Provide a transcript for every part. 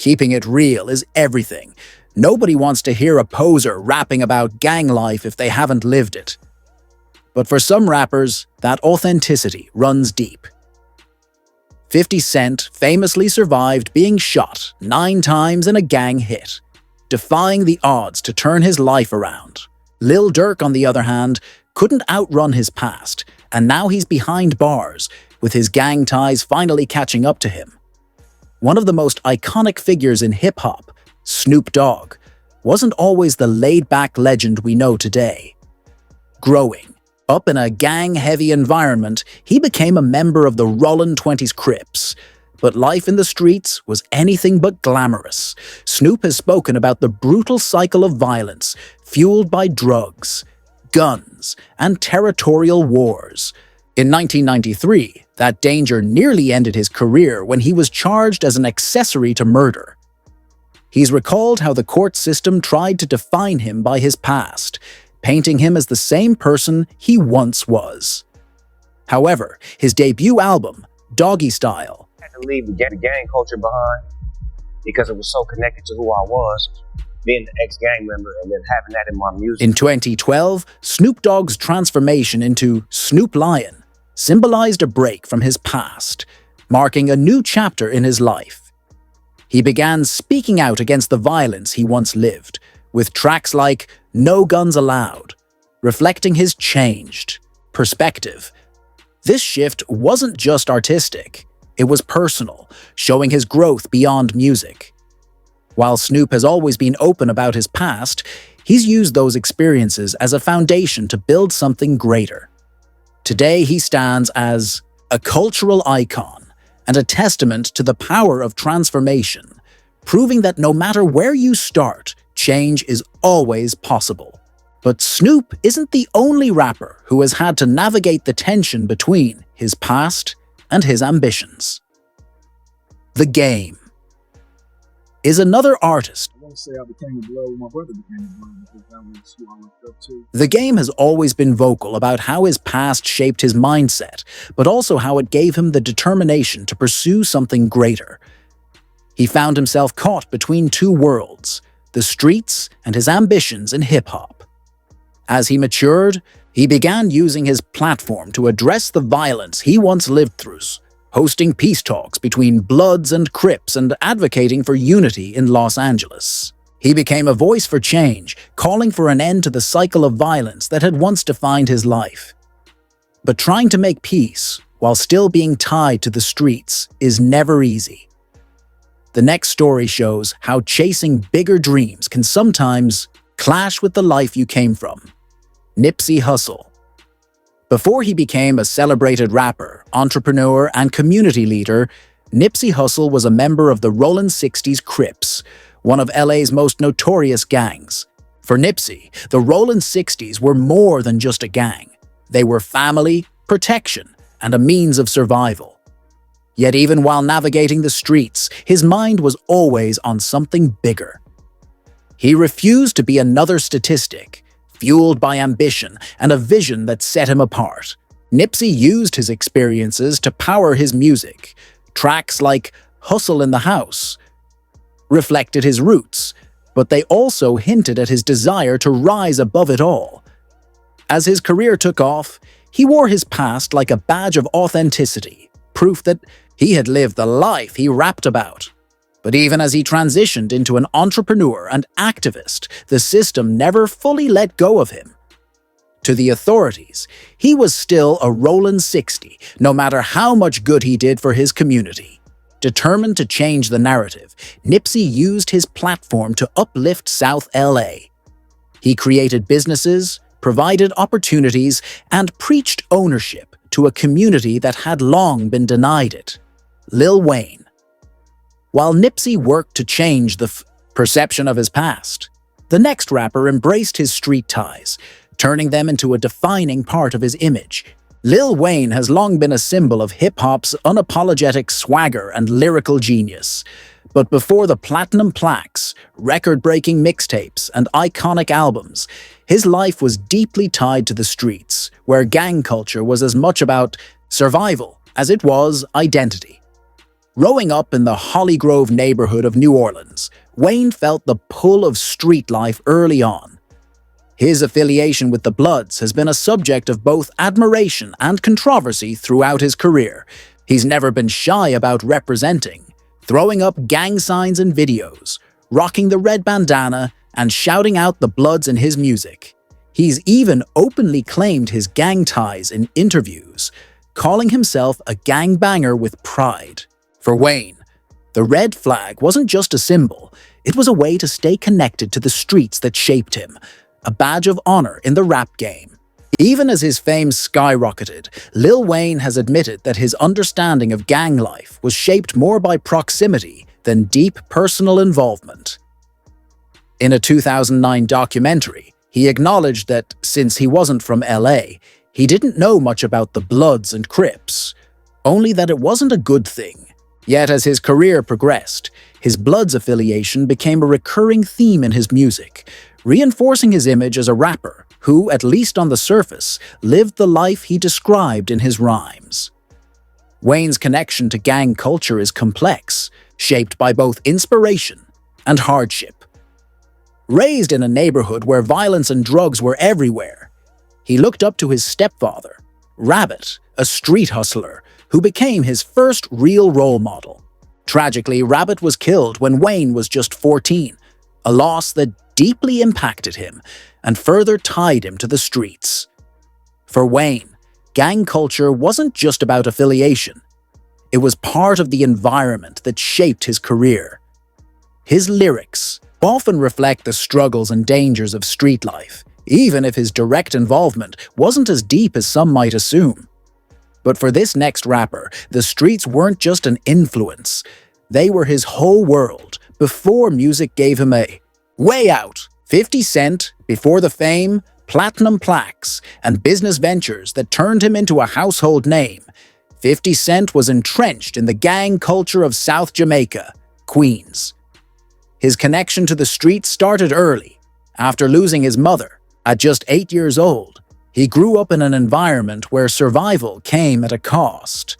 Keeping it real is everything. Nobody wants to hear a poser rapping about gang life if they haven't lived it. But for some rappers, that authenticity runs deep. 50 Cent famously survived being shot 9 times in a gang hit, defying the odds to turn his life around. Lil Durk, on the other hand, couldn't outrun his past, and now he's behind bars, with his gang ties finally catching up to him. One of the most iconic figures in hip-hop, Snoop Dogg, wasn't always the laid-back legend we know today. Growing up in a gang-heavy environment, he became a member of the Rollin' 20s Crips. But life in the streets was anything but glamorous. Snoop has spoken about the brutal cycle of violence fueled by drugs, guns, and territorial wars. In 1993, that danger nearly ended his career when he was charged as an accessory to murder. He's recalled how the court system tried to define him by his past, painting him as the same person he once was. However, his debut album, Doggy Style, had to leave the gang culture behind because it was so connected to who I was, being an ex-gang member and then having that in my music. In 2012, Snoop Dogg's transformation into Snoop Lion symbolized a break from his past, marking a new chapter in his life. He began speaking out against the violence he once lived, with tracks like No Guns Allowed, reflecting his changed perspective. This shift wasn't just artistic, it was personal, showing his growth beyond music. While Snoop has always been open about his past, he's used those experiences as a foundation to build something greater. Today, he stands as a cultural icon and a testament to the power of transformation, proving that no matter where you start, change is always possible. But Snoop isn't the only rapper who has had to navigate the tension between his past and his ambitions. The Game is another artist. I won't say I became a blood when my brother became a blood, because that was who I looked up to. The Game has always been vocal about how his past shaped his mindset, but also how it gave him the determination to pursue something greater. He found himself caught between two worlds, the streets and his ambitions in hip-hop. As he matured, he began using his platform to address the violence he once lived through, hosting peace talks between Bloods and Crips and advocating for unity in Los Angeles. He became a voice for change, calling for an end to the cycle of violence that had once defined his life. But trying to make peace while still being tied to the streets is never easy. The next story shows how chasing bigger dreams can sometimes clash with the life you came from. Nipsey Hussle. Before he became a celebrated rapper, entrepreneur, and community leader, Nipsey Hussle was a member of the Rollin' 60s Crips, one of LA's most notorious gangs. For Nipsey, the Rollin' 60s were more than just a gang. They were family, protection, and a means of survival. Yet even while navigating the streets, his mind was always on something bigger. He refused to be another statistic, fueled by ambition and a vision that set him apart. Nipsey used his experiences to power his music. Tracks like Hustle in the House reflected his roots, but they also hinted at his desire to rise above it all. As his career took off, he wore his past like a badge of authenticity, proof that he had lived the life he rapped about. But even as he transitioned into an entrepreneur and activist, the system never fully let go of him. To the authorities, he was still a Rollin' 60, no matter how much good he did for his community. Determined to change the narrative, Nipsey used his platform to uplift South LA. He created businesses, provided opportunities, and preached ownership to a community that had long been denied it. Lil Wayne. While Nipsey worked to change the perception of his past, the next rapper embraced his street ties, turning them into a defining part of his image. Lil Wayne has long been a symbol of hip-hop's unapologetic swagger and lyrical genius. But before the platinum plaques, record-breaking mixtapes, and iconic albums, his life was deeply tied to the streets, where gang culture was as much about survival as it was identity. Growing up in the Holly Grove neighborhood of New Orleans, Wayne felt the pull of street life early on. His affiliation with the Bloods has been a subject of both admiration and controversy throughout his career. He's never been shy about representing, throwing up gang signs in videos, rocking the red bandana, and shouting out the Bloods in his music. He's even openly claimed his gang ties in interviews, calling himself a gangbanger with pride. For Wayne, the red flag wasn't just a symbol, it was a way to stay connected to the streets that shaped him, a badge of honor in the rap game. Even as his fame skyrocketed, Lil Wayne has admitted that his understanding of gang life was shaped more by proximity than deep personal involvement. In a 2009 documentary, he acknowledged that since he wasn't from LA, he didn't know much about the Bloods and Crips, only that it wasn't a good thing. Yet as his career progressed, his Bloods affiliation became a recurring theme in his music, reinforcing his image as a rapper who, at least on the surface, lived the life he described in his rhymes. Wayne's connection to gang culture is complex, shaped by both inspiration and hardship. Raised in a neighborhood where violence and drugs were everywhere, he looked up to his stepfather, Rabbit, a street hustler, who became his first real role model. Tragically, Rabbit was killed when Wayne was just 14, a loss that deeply impacted him and further tied him to the streets. For Wayne, gang culture wasn't just about affiliation. It was part of the environment that shaped his career. His lyrics often reflect the struggles and dangers of street life, even if his direct involvement wasn't as deep as some might assume. But for this next rapper, the streets weren't just an influence. They were his whole world before music gave him a way out. 50 Cent, before the fame, platinum plaques, and business ventures that turned him into a household name. 50 Cent was entrenched in the gang culture of South Jamaica, Queens. His connection to the streets started early. After losing his mother, at just 8 years old, he grew up in an environment where survival came at a cost.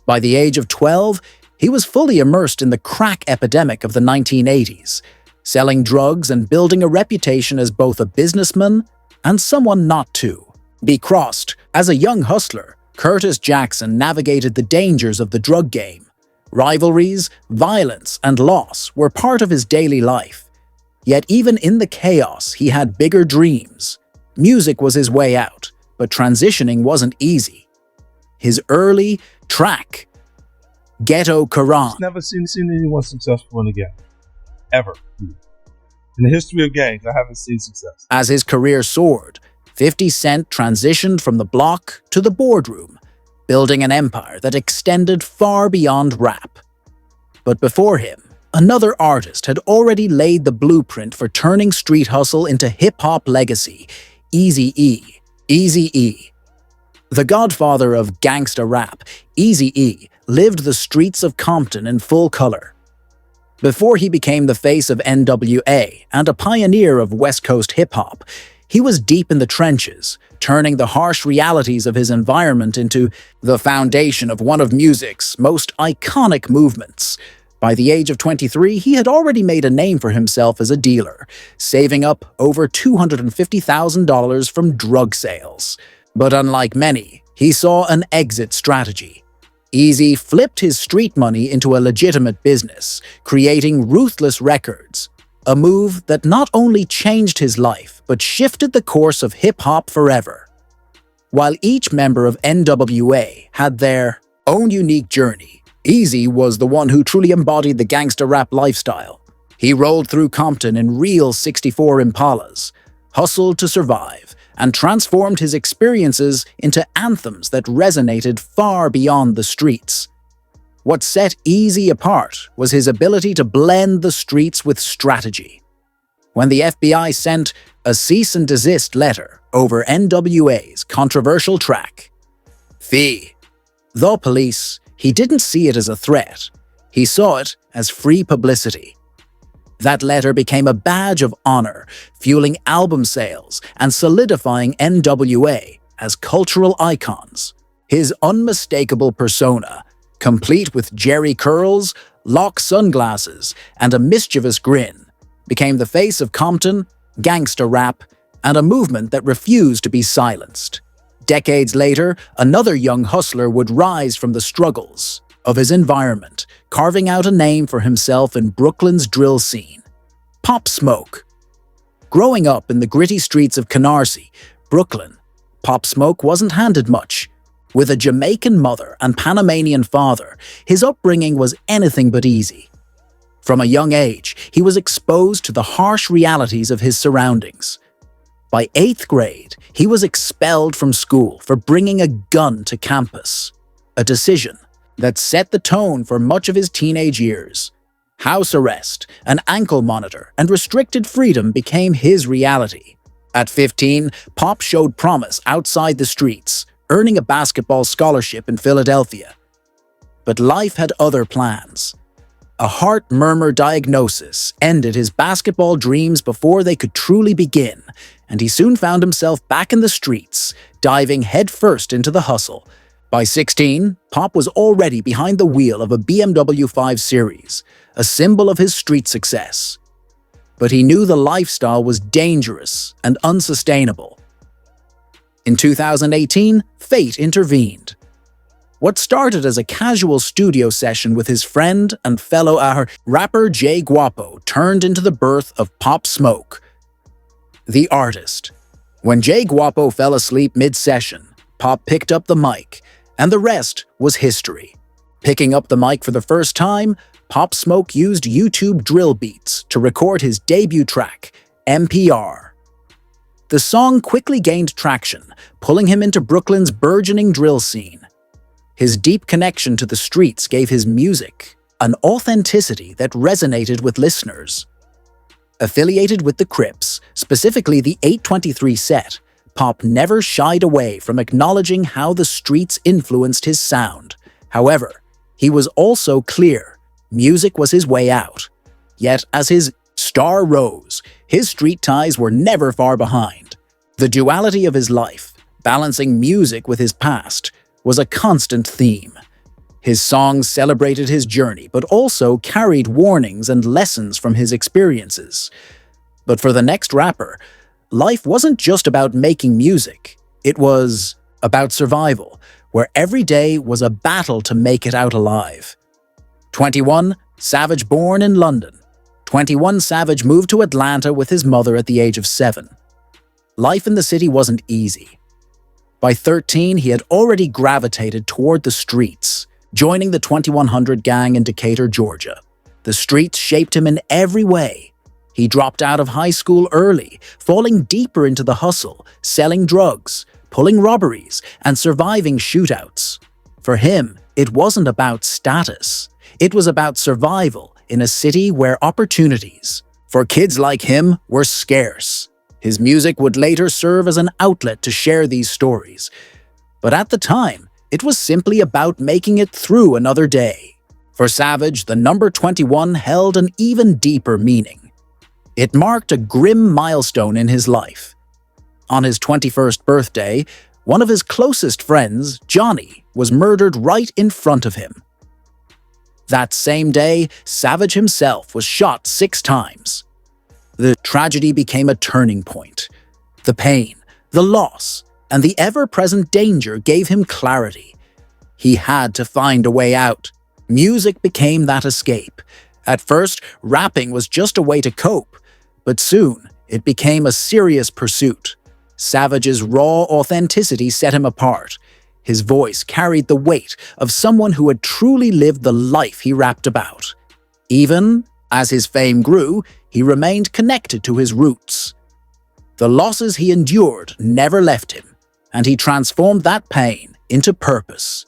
By the age of 12, he was fully immersed in the crack epidemic of the 1980s, selling drugs and building a reputation as both a businessman and someone not to be crossed. As a young hustler, Curtis Jackson navigated the dangers of the drug game. Rivalries, violence, and loss were part of his daily life. Yet even in the chaos, he had bigger dreams. Music was his way out, but transitioning wasn't easy. His early track, Ghetto Quran, I've never seen anyone successful in a gang. Ever. In the history of gangs, I haven't seen success. As his career soared, 50 Cent transitioned from the block to the boardroom, building an empire that extended far beyond rap. But before him, another artist had already laid the blueprint for turning street hustle into hip-hop legacy, Eazy-E. Eazy-E. The godfather of gangsta rap, Eazy-E lived the streets of Compton in full color. Before he became the face of N.W.A. and a pioneer of West Coast hip-hop, he was deep in the trenches, turning the harsh realities of his environment into the foundation of one of music's most iconic movements. By the age of 23, he had already made a name for himself as a dealer, saving up over $250,000 from drug sales. But unlike many, he saw an exit strategy. Eazy flipped his street money into a legitimate business, creating Ruthless Records, a move that not only changed his life, but shifted the course of hip-hop forever. While each member of N.W.A. had their own unique journey, Eazy was the one who truly embodied the gangster rap lifestyle. He rolled through Compton in real 64 Impalas, hustled to survive, and transformed his experiences into anthems that resonated far beyond the streets. What set Eazy apart was his ability to blend the streets with strategy. When the FBI sent a cease and desist letter over N.W.A.'s controversial track, Fee, the police, he didn't see it as a threat. He saw it as free publicity. That letter became a badge of honor, fueling album sales and solidifying N.W.A. as cultural icons. His unmistakable persona, complete with jerry curls, lock sunglasses, and a mischievous grin, became the face of Compton, gangsta rap, and a movement that refused to be silenced. Decades later, another young hustler would rise from the struggles of his environment, carving out a name for himself in Brooklyn's drill scene: Pop Smoke. Growing up in the gritty streets of Canarsie, Brooklyn, Pop Smoke wasn't handed much. With a Jamaican mother and Panamanian father, his upbringing was anything but easy. From a young age, he was exposed to the harsh realities of his surroundings. By 8th grade, he was expelled from school for bringing a gun to campus, a decision that set the tone for much of his teenage years. House arrest, an ankle monitor, and restricted freedom became his reality. At 15, Pop showed promise outside the streets, earning a basketball scholarship in Philadelphia. But life had other plans. A heart murmur diagnosis ended his basketball dreams before they could truly begin, and he soon found himself back in the streets, diving headfirst into the hustle. By 16, Pop was already behind the wheel of a BMW 5 Series, a symbol of his street success. But he knew the lifestyle was dangerous and unsustainable. In 2018, fate intervened. What started as a casual studio session with his friend and fellow rapper Jay Guapo turned into the birth of Pop Smoke, the artist. When Jay Guapo fell asleep mid-session, Pop picked up the mic, and the rest was history. Picking up the mic for the first time, Pop Smoke used YouTube drill beats to record his debut track, NPR. The song quickly gained traction, pulling him into Brooklyn's burgeoning drill scene. His deep connection to the streets gave his music an authenticity that resonated with listeners. Affiliated with the Crips, specifically the 823 set, Pop never shied away from acknowledging how the streets influenced his sound. However, he was also clear music was his way out. Yet, as his star rose, his street ties were never far behind. The duality of his life, balancing music with his past, was a constant theme. His songs celebrated his journey, but also carried warnings and lessons from his experiences. But for the next rapper, life wasn't just about making music. It was about survival, where every day was a battle to make it out alive. 21, Savage born in London. 21 Savage moved to Atlanta with his mother at the age of 7. Life in the city wasn't easy. By 13, he had already gravitated toward the streets, joining the 2100 gang in Decatur, Georgia. The streets shaped him in every way. He dropped out of high school early, falling deeper into the hustle, selling drugs, pulling robberies, and surviving shootouts. For him, it wasn't about status. It was about survival in a city where opportunities for kids like him were scarce. His music would later serve as an outlet to share these stories. But at the time, it was simply about making it through another day. For Savage, the number 21 held an even deeper meaning. It marked a grim milestone in his life. On his 21st birthday, one of his closest friends, Johnny, was murdered right in front of him. That same day, Savage himself was shot 6 times. The tragedy became a turning point. The pain, the loss, and the ever-present danger gave him clarity. He had to find a way out. Music became that escape. At first, rapping was just a way to cope, but soon it became a serious pursuit. Savage's raw authenticity set him apart. His voice carried the weight of someone who had truly lived the life he rapped about. Even as his fame grew, he remained connected to his roots. The losses he endured never left him, and he transformed that pain into purpose.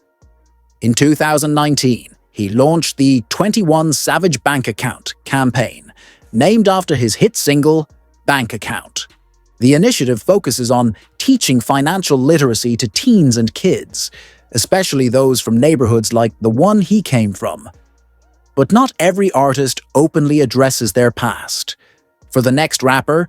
In 2019, he launched the 21 Savage Bank Account campaign, named after his hit single, Bank Account. The initiative focuses on teaching financial literacy to teens and kids, especially those from neighborhoods like the one he came from. But not every artist openly addresses their past. For the next rapper,